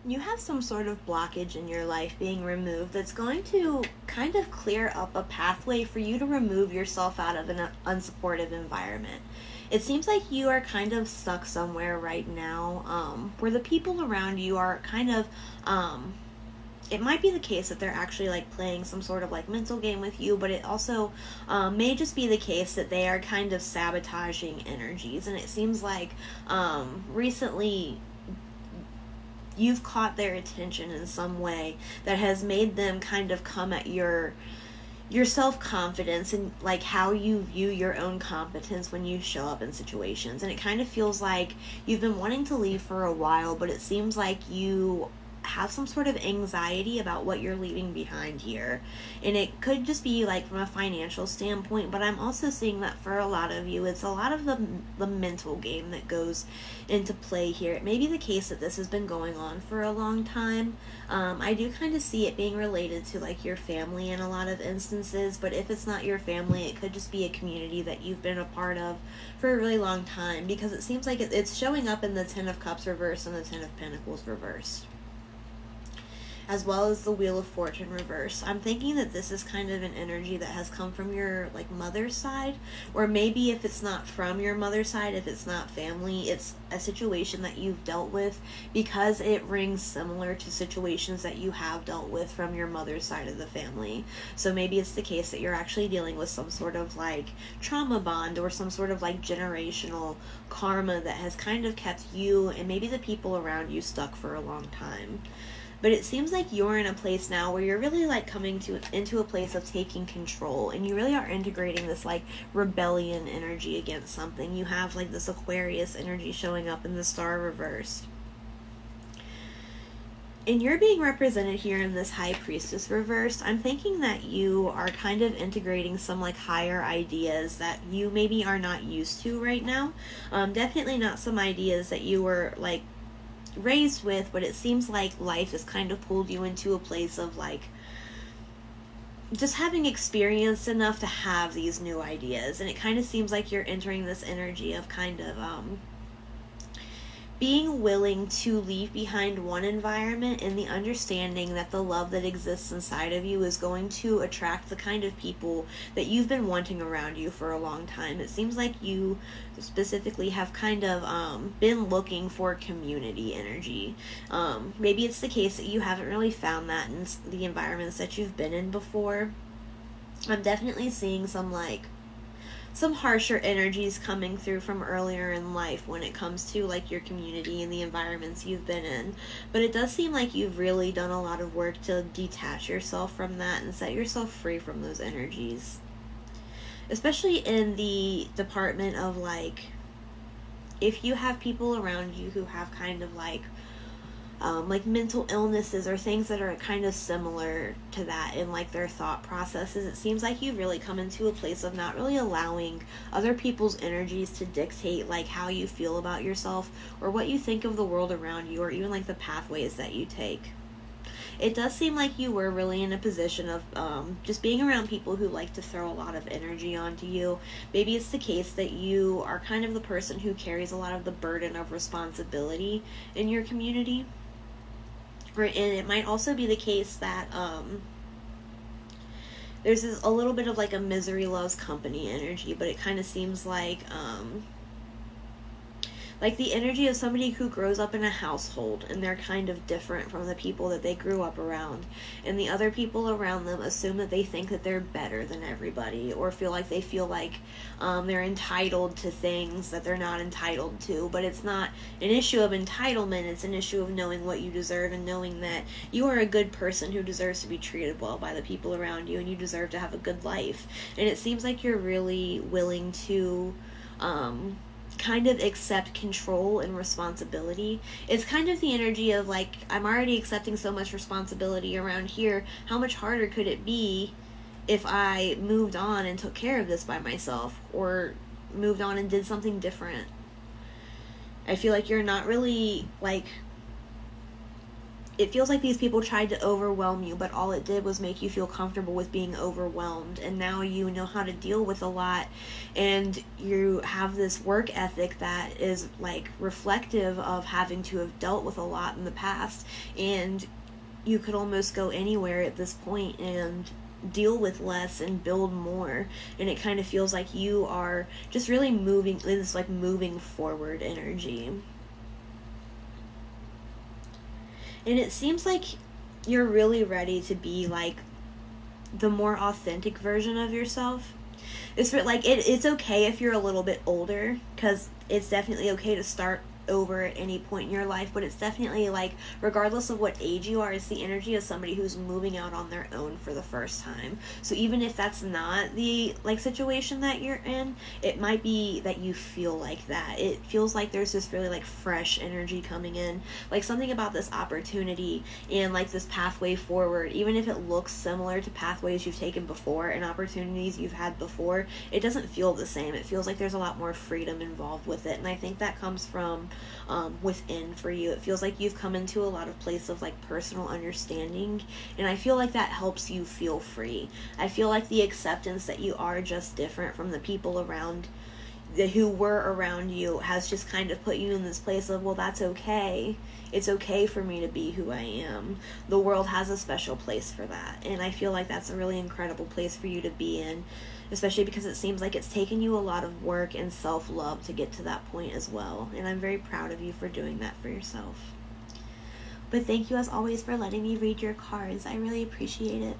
You have some sort of blockage in your life being removed that's going to kind of clear up a pathway for you to remove yourself out of an unsupportive environment. It seems like you are kind of stuck somewhere right now, where the people around you are kind of, it might be the case that they're actually like playing some sort of like mental game with you, but it also may just be the case that they are kind of sabotaging energies. And it seems like recently you've caught their attention in some way that has made them kind of come at your self-confidence and like how you view your own competence when you show up in situations. And it kind of feels like you've been wanting to leave for a while, but it seems like you have some sort of anxiety about what you're leaving behind here. And it could just be like from a financial standpoint, but I'm also seeing that for a lot of you, it's a lot of the mental game that goes into play here. It may be the case that this has been going on for a long time. I do kind of see it being related to like your family in a lot of instances, but if it's not your family, it could just be a community that you've been a part of for a really long time, because it seems like it's showing up in the Ten of Cups reversed and the Ten of Pentacles reversed, as well as the Wheel of Fortune reverse. I'm thinking that this is kind of an energy that has come from your like mother's side, or maybe if it's not from your mother's side, if it's not family, it's a situation that you've dealt with, because it rings similar to situations that you have dealt with from your mother's side of the family. So maybe it's the case that you're actually dealing with some sort of like trauma bond or some sort of like generational karma that has kind of kept you and maybe the people around you stuck for a long time. But it seems like you're in a place now where you're really like coming into a place of taking control, and you really are integrating this like rebellion energy against something. You have like this Aquarius energy showing up in the Star reversed. And you're being represented here in this High Priestess reversed. I'm thinking that you are kind of integrating some like higher ideas that you maybe are not used to right now. Definitely not some ideas that you were like raised with, but it seems like life has kind of pulled you into a place of like just having experienced enough to have these new ideas. And it kind of seems like you're entering this energy of kind of being willing to leave behind one environment in the understanding that the love that exists inside of you is going to attract the kind of people that you've been wanting around you for a long time. It seems like you specifically have kind of been looking for community energy. Maybe it's the case that you haven't really found that in the environments that you've been in before. I'm definitely seeing some harsher energies coming through from earlier in life when it comes to like your community and the environments you've been in. But it does seem like you've really done a lot of work to detach yourself from that and set yourself free from those energies. Especially in the department of like, if you have people around you who have kind of like mental illnesses or things that are kind of similar to that in like their thought processes, it seems like you've really come into a place of not really allowing other people's energies to dictate like how you feel about yourself or what you think of the world around you, or even like the pathways that you take. It does seem like you were really in a position of just being around people who like to throw a lot of energy onto you. Maybe it's the case that you are kind of the person who carries a lot of the burden of responsibility in your community. And it might also be the case that there's a little bit of like a misery loves company energy, but it kind of seems like the energy of somebody who grows up in a household and they're kind of different from the people that they grew up around, and the other people around them assume that they think that they're better than everybody, or feel like they're entitled to things that they're not entitled to. But it's not an issue of entitlement, it's an issue of knowing what you deserve and knowing that you are a good person who deserves to be treated well by the people around you, and you deserve to have a good life. And it seems like you're really willing to kind of accept control and responsibility. It's kind of the energy of like, I'm already accepting so much responsibility around here, how much harder could it be if I moved on and took care of this by myself, or moved on and did something different? I feel like you're not really like it feels like these people tried to overwhelm you, but all it did was make you feel comfortable with being overwhelmed. And now you know how to deal with a lot, and you have this work ethic that is like reflective of having to have dealt with a lot in the past. And you could almost go anywhere at this point and deal with less and build more. And it kind of feels like you are just really moving in this like moving forward energy. And it seems like you're really ready to be like the more authentic version of yourself. It's okay if you're a little bit older, because it's definitely okay to start over at any point in your life, but it's definitely like, regardless of what age you are, it's the energy of somebody who's moving out on their own for the first time. So even if that's not the like situation that you're in, it might be that you feel like that. It feels like there's this really like fresh energy coming in, like something about this opportunity and like this pathway forward, even if it looks similar to pathways you've taken before and opportunities you've had before, it doesn't feel the same. It feels like there's a lot more freedom involved with it, and I think that comes from within for you. It feels like you've come into a lot of place of like personal understanding, and I feel like that helps you feel free. I feel like the acceptance that you are just different from the people around who were around you has just kind of put you in this place of, well, that's okay. It's okay for me to be who I am. The world has a special place for that, and I feel like that's a really incredible place for you to be in, especially because it seems like it's taken you a lot of work and self-love to get to that point as well, and I'm very proud of you for doing that for yourself. But thank you as always for letting me read your cards. I really appreciate it.